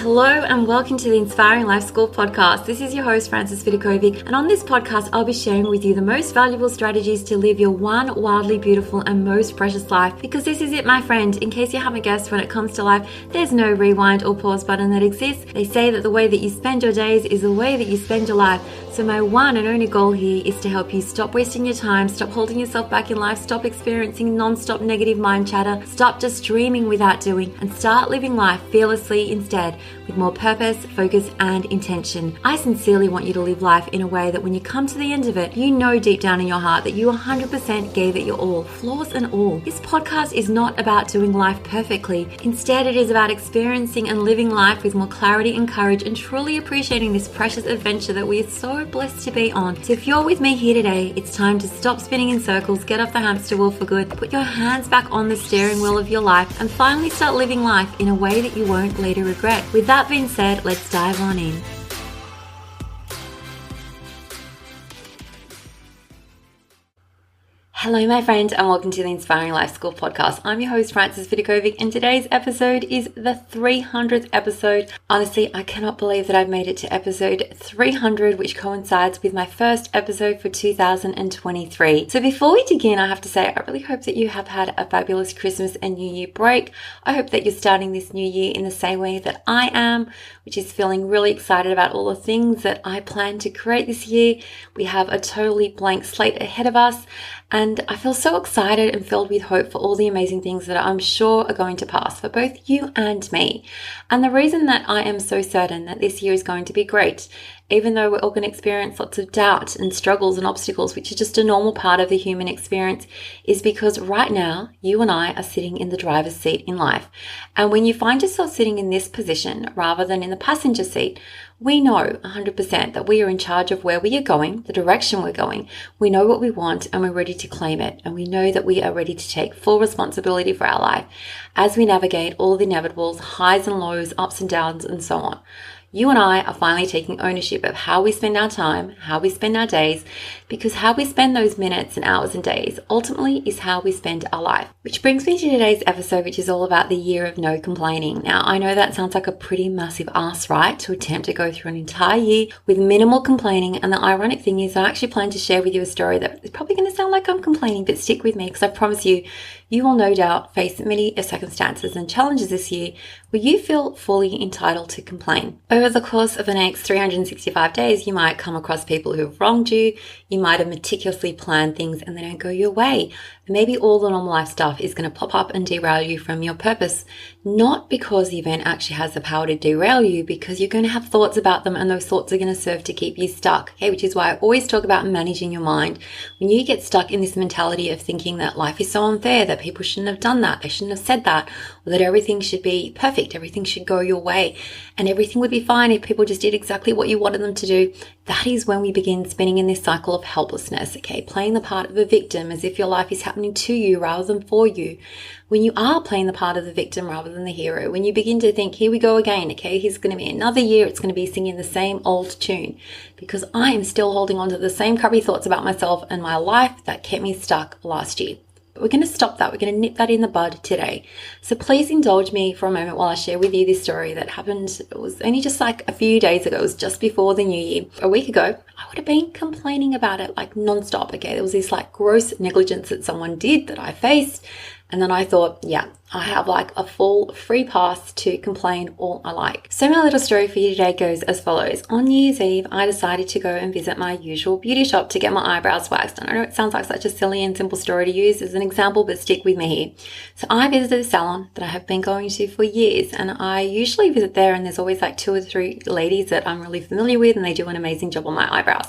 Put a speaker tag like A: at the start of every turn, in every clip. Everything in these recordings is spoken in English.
A: Hello and welcome to the Inspiring Life School podcast. This is your host, Frances Vidakovic, and on this podcast, I'll be sharing with you the most valuable strategies to live your one wildly beautiful and most precious life. Because this is it, my friend. In case you haven't guessed, when it comes to life, there's no rewind or pause button that exists. They say that the way that you spend your days is the way that you spend your life. So my one and only goal here is to help you stop wasting your time, stop holding yourself back in life, stop experiencing non-stop negative mind chatter, stop just dreaming without doing, and start living life fearlessly instead, with more purpose, focus, and intention. I sincerely want you to live life in a way that when you come to the end of it, you know deep down in your heart that you 100% gave it your all, flaws and all. This podcast is not about doing life perfectly. Instead, it is about experiencing and living life with more clarity and courage and truly appreciating this precious adventure that we are so blessed to be on. So if you're with me here today, it's time to stop spinning in circles, get off the hamster wheel for good, put your hands back on the steering wheel of your life, and finally start living life in a way that you won't later regret. With that being said, let's dive on in. Hello, my friend, and welcome to the Inspiring Life School podcast. I'm your host, Frances Vidakovic, and today's episode is the 300th episode. Honestly, I cannot believe that I've made it to episode 300, which coincides with my first episode for 2023. So before we begin, I have to say, I really hope that you have had a fabulous Christmas and New Year break. I hope that you're starting this new year in the same way that I am, which is feeling really excited about all the things that I plan to create this year. We have a totally blank slate ahead of us, and I feel so excited and filled with hope for all the amazing things that I'm sure are going to pass for both you and me. And the reason that I am so certain that this year is going to be great, even though we're all going to experience lots of doubt and struggles and obstacles, which is just a normal part of the human experience, is because right now, you and I are sitting in the driver's seat in life. And when you find yourself sitting in this position rather than in the passenger seat, we know 100% that we are in charge of where we are going, the direction we're going. We know what we want and we're ready to claim it. And we know that we are ready to take full responsibility for our life as we navigate all the inevitables, highs and lows, ups and downs, and so on. You and I are finally taking ownership of how we spend our time, how we spend our days, because how we spend those minutes and hours and days ultimately is how we spend our life. Which brings me to today's episode, which is all about the year of no complaining. Now, I know that sounds like a pretty massive ask, right? To attempt to go through an entire year with minimal complaining. And the ironic thing is I actually plan to share with you a story that is probably going to sound like I'm complaining, but stick with me because I promise you, you will no doubt face many circumstances and challenges this year where you feel fully entitled to complain. Over the course of the next 365 days, you might come across people who have wronged you. You might have meticulously planned things and they don't go your way. Maybe all the normal life stuff is going to pop up and derail you from your purpose, not because the event actually has the power to derail you, because you're going to have thoughts about them and those thoughts are going to serve to keep you stuck. Okay, which is why I always talk about managing your mind. When you get stuck in this mentality of thinking that life is so unfair, that people shouldn't have done that, they shouldn't have said that, or that everything should be perfect, everything should go your way, and everything would be fine if people just did exactly what you wanted them to do, that is when we begin spinning in this cycle of helplessness, okay? Playing the part of a victim as if your life is happening to you rather than for you. When you are playing the part of the victim rather than the hero, when you begin to think, here we go again, okay, here's going to be another year, it's going to be singing the same old tune, because I am still holding on to the same crappy thoughts about myself and my life that kept me stuck last year. But we're going to stop that. We're going to nip that in the bud today. So please indulge me for a moment while I share with you this story that happened. It was only just like a few days ago. It was just before the new year. A week ago, I would have been complaining about it like nonstop. Okay, there was this like gross negligence that someone did that I faced. And then I thought, yeah, I have like a full free pass to complain all I like. So my little story for you today goes as follows. On New Year's Eve, I decided to go and visit my usual beauty shop to get my eyebrows waxed. And I know it sounds like such a silly and simple story to use as an example, but stick with me here. So I visited a salon that I have been going to for years, and I usually visit there and there's always like 2 or 3 ladies that I'm really familiar with and they do an amazing job on my eyebrows.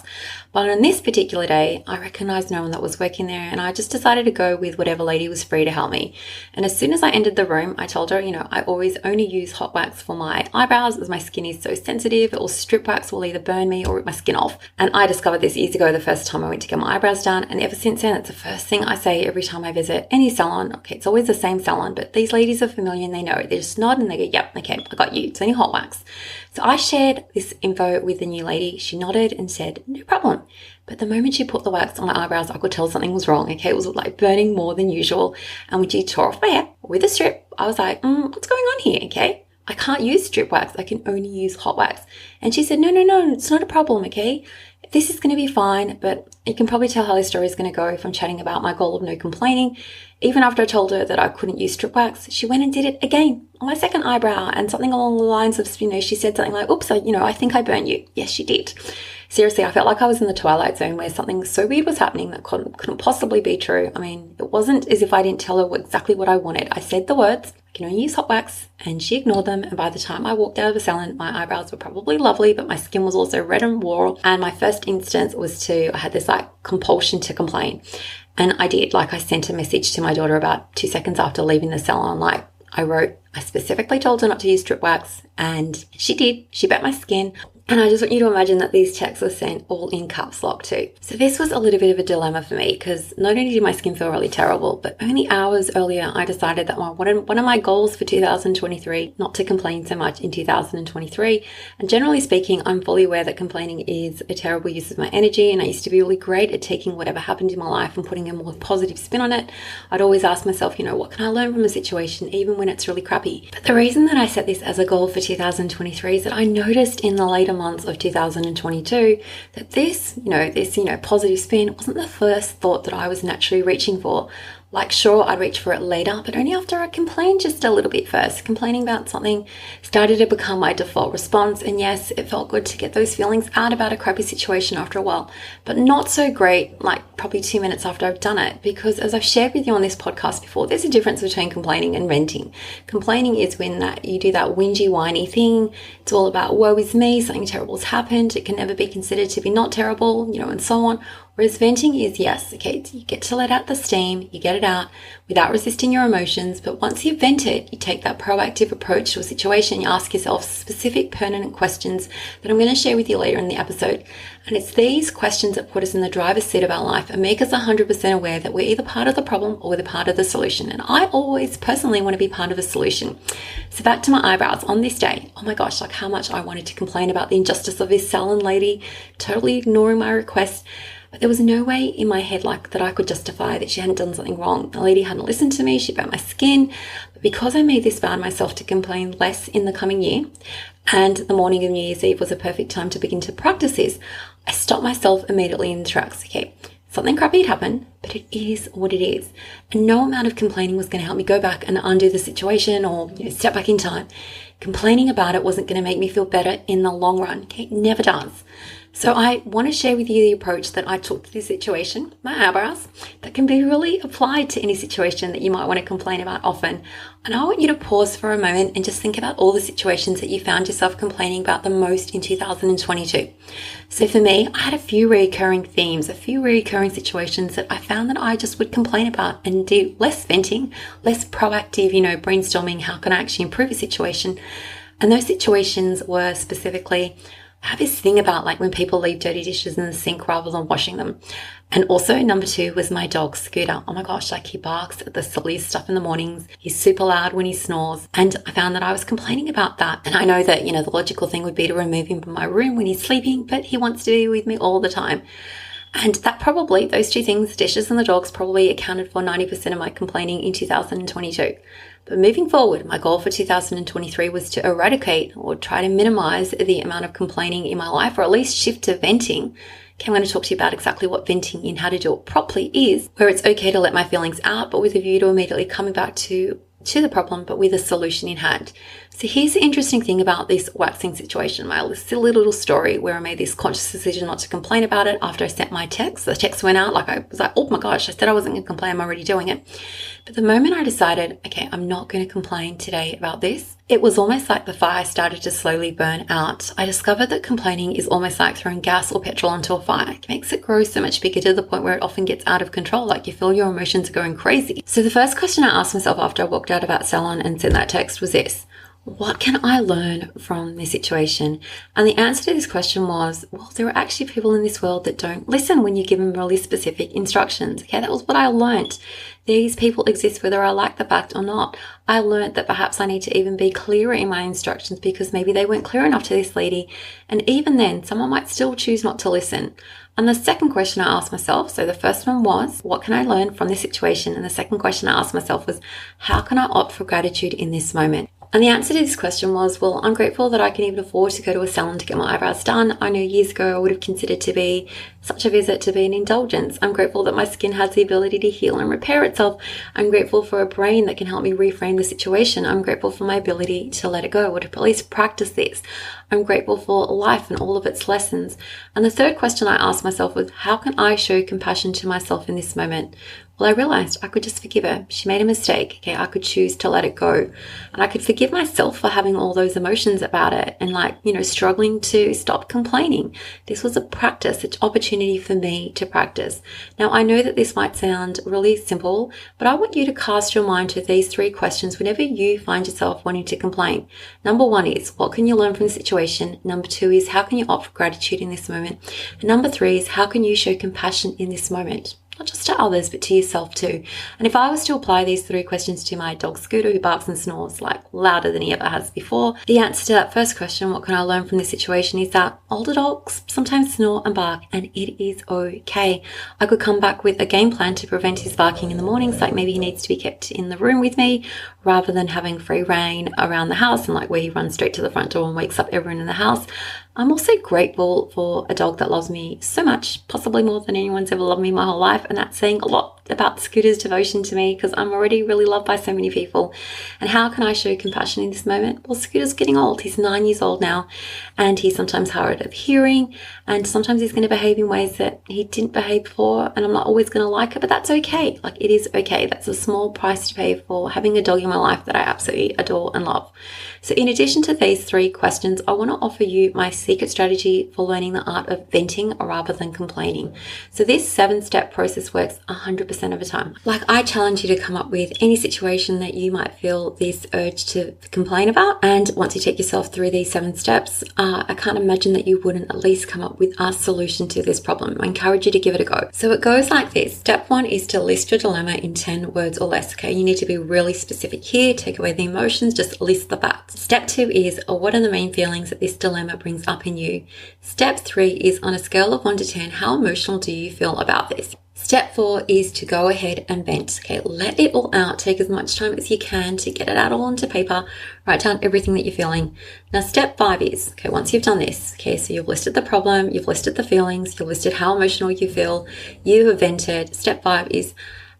A: But on this particular day, I recognized no one that was working there and I just decided to go with whatever lady was free to help me. And as soon as I entered the room, I told her, I always only use hot wax for my eyebrows as my skin is so sensitive, or strip wax will either burn me or rip my skin off. And I discovered this years ago the first time I went to get my eyebrows done. And ever since then, it's the first thing I say every time I visit any salon. Okay, it's always the same salon, but these ladies are familiar and they know. They just nod and they go, yep, okay, I got you. It's only hot wax. So I shared this info with the new lady. She nodded and said, no problem. But the moment she put the wax on my eyebrows, I could tell something was wrong. Okay, it was like burning more than usual. And when she tore off my hair with a strip, I was like, what's going on here? Okay. I can't use strip wax. I can only use hot wax. And she said, no, it's not a problem, okay? This is going to be fine, but you can probably tell how this story is going to go if I'm chatting about my goal of no complaining. Even after I told her that I couldn't use strip wax, she went and did it again on my second eyebrow, and something along the lines of, she said something like, oops, I think I burnt you. Yes, she did. Seriously, I felt like I was in the twilight zone where something so weird was happening that couldn't possibly be true. I mean, it wasn't as if I didn't tell her exactly what I wanted. I said the words, I can only use hot wax, and she ignored them. And by the time I walked out of the salon, my eyebrows were probably lovely, but my skin was also red and raw. And my first instance was I had this compulsion to complain. And I did, I sent a message to my daughter about 2 seconds after leaving the salon. I specifically told her not to use strip wax, and she did. She bet my skin. And I just want you to imagine that these texts were sent all in caps lock too. So this was a little bit of a dilemma for me, because not only did my skin feel really terrible, but only hours earlier I decided that one of my goals for 2023, not to complain so much in 2023. And generally speaking, I'm fully aware that complaining is a terrible use of my energy, and I used to be really great at taking whatever happened in my life and putting a more positive spin on it. I'd always ask myself, what can I learn from a situation even when it's really crappy? But the reason that I set this as a goal for 2023 is that I noticed in the later months of 2022 that this positive spin wasn't the first thought that I was naturally reaching for. Sure, I'd reach for it later, but only after I complained just a little bit first. Complaining about something started to become my default response. And yes, it felt good to get those feelings out about a crappy situation after a while, but not so great, probably 2 minutes after I've done it. Because as I've shared with you on this podcast before, there's a difference between complaining and venting. Complaining is when you do that whingy, whiny thing. It's all about woe is me, something terrible has happened. It can never be considered to be not terrible, and so on. Whereas venting is, yes, okay, you get to let out the steam, you get it out without resisting your emotions. But once you've vented, you take that proactive approach to a situation. You ask yourself specific, pertinent questions that I'm going to share with you later in the episode. And it's these questions that put us in the driver's seat of our life and make us 100% aware that we're either part of the problem or we're part of the solution. And I always personally want to be part of a solution. So back to my eyebrows on this day. Oh my gosh, how much I wanted to complain about the injustice of this salon lady, totally ignoring my request. But there was no way in my head that I could justify that she hadn't done something wrong. The lady hadn't listened to me, she burnt my skin. But because I made this vow to myself to complain less in the coming year, and the morning of New Year's Eve was a perfect time to begin to practice this, I stopped myself immediately in the tracks. Okay, something crappy had happened, but it is what it is. And no amount of complaining was going to help me go back and undo the situation or step back in time. Complaining about it wasn't going to make me feel better in the long run. Okay, it never does. So I want to share with you the approach that I took to this situation, my eyebrows, that can be really applied to any situation that you might want to complain about often. And I want you to pause for a moment and just think about all the situations that you found yourself complaining about the most in 2022. So for me, I had a few recurring themes, a few recurring situations that I found that I just would complain about and do less venting, less proactive, brainstorming, how can I actually improve a situation? And those situations were specifically, I have this thing about when people leave dirty dishes in the sink rather than washing them. And also number 2 was my dog, Scooter. Oh my gosh, he barks at the silliest stuff in the mornings. He's super loud when he snores. And I found that I was complaining about that. And I know that, the logical thing would be to remove him from my room when he's sleeping, but he wants to be with me all the time. And those 2 things, dishes and the dogs, probably accounted for 90% of my complaining in 2022. But moving forward, my goal for 2023 was to eradicate or try to minimize the amount of complaining in my life, or at least shift to venting. Okay, I'm going to talk to you about exactly what venting and how to do it properly is, where it's okay to let my feelings out, but with a view to immediately coming back to the problem, but with a solution in hand. So here's the interesting thing about this waxing situation, my silly little story where I made this conscious decision not to complain about it after I sent my text. The text went out, I was like, oh my gosh, I said I wasn't going to complain, I'm already doing it. But the moment I decided, okay, I'm not going to complain today about this, it was almost like the fire started to slowly burn out. I discovered that complaining is almost like throwing gas or petrol onto a fire. It makes it grow so much bigger to the point where it often gets out of control, you feel your emotions are going crazy. So the first question I asked myself after I walked out of that salon and sent that text was this: what can I learn from this situation? And the answer to this question was, well, there are actually people in this world that don't listen when you give them really specific instructions. Okay, that was what I learned. These people exist whether I like the fact or not. I learned that perhaps I need to even be clearer in my instructions because maybe they weren't clear enough to this lady. And even then, someone might still choose not to listen. And the second question I asked myself, so the first one was, what can I learn from this situation? And the second question I asked myself was, how can I opt for gratitude in this moment? And the answer to this question was, well, I'm grateful that I can even afford to go to a salon to get my eyebrows done. I know years ago I would have considered to be such a visit to be an indulgence. I'm grateful that my skin has the ability to heal and repair itself. I'm grateful for a brain that can help me reframe the situation. I'm grateful for my ability to let it go or to at least practice this. I'm grateful for life and all of its lessons. And the third question I asked myself was, how can I show compassion to myself in this moment? Well, I realized I could just forgive her. She made a mistake. Okay, I could choose to let it go. And I could forgive myself for having all those emotions about it and struggling to stop complaining. This was a practice, an opportunity for me to practice. Now, I know that this might sound really simple, but I want you to cast your mind to these 3 questions whenever you find yourself wanting to complain. Number 1 is, what can you learn from the situation? Number 2 is, how can you opt for gratitude in this moment? And number 3 is, how can you show compassion in this moment? Not just to others, but to yourself too. And if I was to apply these 3 questions to my dog Scooter, who barks and snores like louder than he ever has before, the answer to that first question, what can I learn from this situation, is that older dogs sometimes snore and bark, and it is okay. I could come back with a game plan to prevent his barking in the mornings, like maybe he needs to be kept in the room with me rather than having free reign around the house and where he runs straight to the front door and wakes up everyone in the house. I'm also grateful for a dog that loves me so much, possibly more than anyone's ever loved me my whole life. And that's saying a lot about Scooter's devotion to me, because I'm already really loved by so many people. And how can I show compassion in this moment? Well, Scooter's getting old. He's 9 years old now, and he's sometimes hard of hearing, and sometimes he's going to behave in ways that he didn't behave before, and I'm not always going to like it, but that's okay. It is okay. That's a small price to pay for having a dog in my life that I absolutely adore and love. So in addition to these 3 questions, I want to offer you my secret strategy for learning the art of venting rather than complaining. So this 7-step process works 100% of the time. I challenge you to come up with any situation that you might feel this urge to complain about. And once you take yourself through these 7 steps, I can't imagine that you wouldn't at least come up with a solution to this problem. I encourage you to give it a go. So it goes like this. Step 1 is to list your dilemma in 10 words or less. Okay, you need to be really specific here. Take away the emotions, just list the facts. Step 2 is, what are the main feelings that this dilemma brings up in you? Step 3 is, on a scale of 1 to 10, how emotional do you feel about this? Step 4 is to go ahead and vent. Okay, let it all out. Take as much time as you can to get it out all onto paper. Write down everything that you're feeling. Now, step 5 is, okay, once you've done this, okay, so you've listed the problem, you've listed the feelings, you've listed how emotional you feel, you have vented. Step 5 is,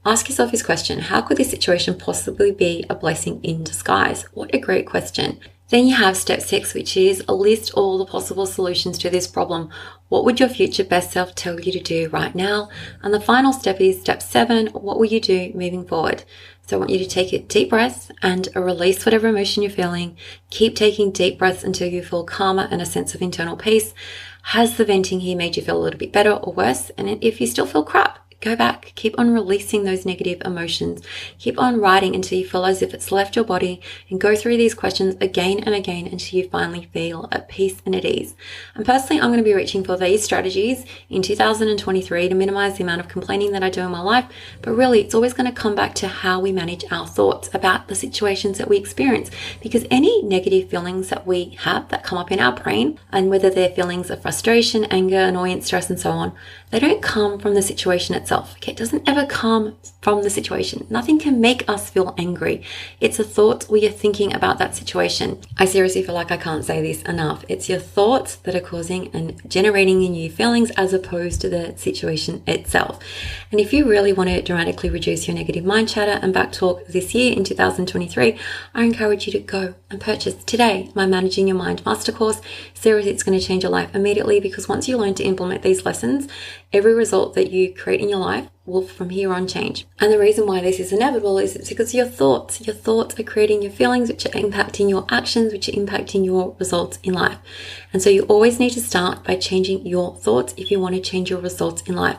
A: ask yourself this question: how could this situation possibly be a blessing in disguise? What a great question. Then you have step 6, which is list all the possible solutions to this problem. What would your future best self tell you to do right now? And the final step is step 7, what will you do moving forward? So I want you to take a deep breath and release whatever emotion you're feeling. Keep taking deep breaths until you feel calmer and a sense of internal peace. Has the venting here made you feel a little bit better or worse? And if you still feel crap, go back, keep on releasing those negative emotions. Keep on writing until you feel as if it's left your body, and go through these questions again and again until you finally feel at peace and at ease. And personally, I'm going to be reaching for these strategies in 2023 to minimize the amount of complaining that I do in my life. But really, it's always going to come back to how we manage our thoughts about the situations that we experience, because any negative feelings that we have that come up in our brain, and whether they're feelings of frustration, anger, annoyance, stress, and so on, they don't come from the situation itself. Okay, it doesn't ever come from the situation. Nothing can make us feel angry. It's a thought we are thinking about that situation. I seriously feel like I can't say this enough. It's your thoughts that are causing and generating in you feelings as opposed to the situation itself. And if you really want to dramatically reduce your negative mind chatter and back talk this year in 2023, I encourage you to go and purchase today my Managing Your Mind Master Course. Seriously, it's going to change your life immediately, because once you learn to implement these lessons, every result that you create in your life will from here on change. And the reason why this is inevitable is it's because your thoughts are creating your feelings, which are impacting your actions, which are impacting your results in life. And so you always need to start by changing your thoughts if you want to change your results in life.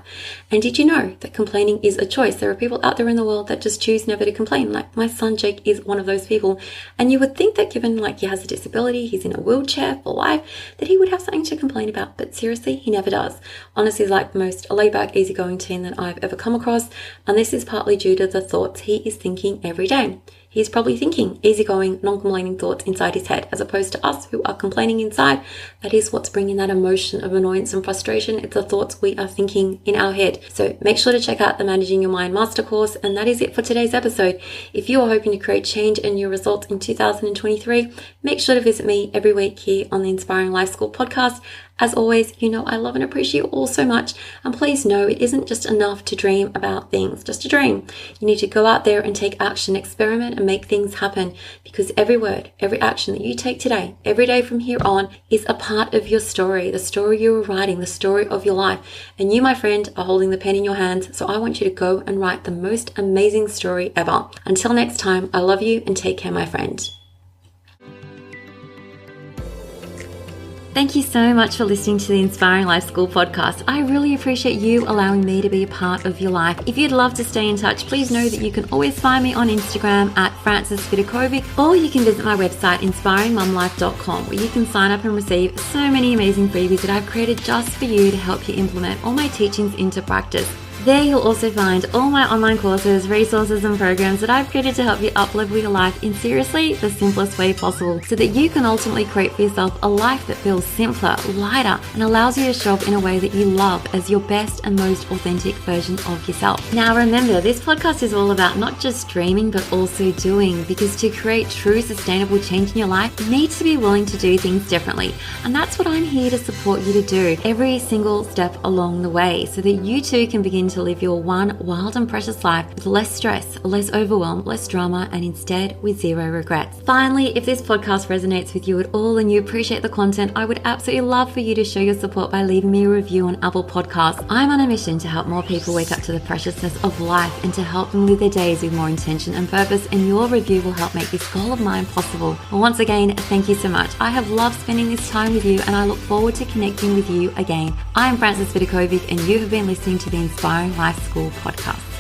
A: And did you know that complaining is a choice? There are people out there in the world that just choose never to complain. Like my son Jake is one of those people. And you would think that given he has a disability, he's in a wheelchair for life, that he would have something to complain about. But seriously, he never does. Honestly, he's like the most laid-back, easygoing teen that I've ever come across. And this is partly due to the thoughts he is thinking every day. he's probably thinking easygoing, non-complaining thoughts inside his head, as opposed to us who are complaining inside. That is what's bringing that emotion of annoyance and frustration. It's the thoughts we are thinking in our head. So make sure to check out the Managing Your Mind Master course. And that is it for today's episode. If you are hoping to create change and new results in 2023, make sure to visit me every week here on the Inspiring Life School podcast. As always, you know I love and appreciate you all so much. And please know it isn't just enough to dream about things, just to dream. You need to go out there and take action, experiment and make things happen, because every word, every action that you take today, every day from here on, is a part of your story, the story you are writing, the story of your life. And you, my friend, are holding the pen in your hands. So I want you to go and write the most amazing story ever. Until next time, I love you and take care, my friend. Thank you so much for listening to the Inspiring Life School podcast. I really appreciate you allowing me to be a part of your life. If you'd love to stay in touch, please know that you can always find me on Instagram at Vidakovic, or you can visit my website, inspiringmumlife.com, where you can sign up and receive so many amazing freebies that I've created just for you to help you implement all my teachings into practice. There you'll also find all my online courses, resources and programs that I've created to help you up-level your life in seriously the simplest way possible, so that you can ultimately create for yourself a life that feels simpler, lighter, and allows you to show up in a way that you love as your best and most authentic version of yourself. Now remember, this podcast is all about not just dreaming but also doing, because to create true sustainable change in your life, you need to be willing to do things differently. And that's what I'm here to support you to do every single step along the way, so that you too can begin to live your one wild and precious life with less stress, less overwhelm, less drama, and instead with zero regrets. Finally, if this podcast resonates with you at all and you appreciate the content, I would absolutely love for you to show your support by leaving me a review on Apple Podcasts. I'm on a mission to help more people wake up to the preciousness of life and to help them live their days with more intention and purpose, and your review will help make this goal of mine possible. Well, once again, thank you so much. I have loved spending this time with you, and I look forward to connecting with you again. I'm Frances Vidakovic, and you have been listening to the Inspiring Life School podcast.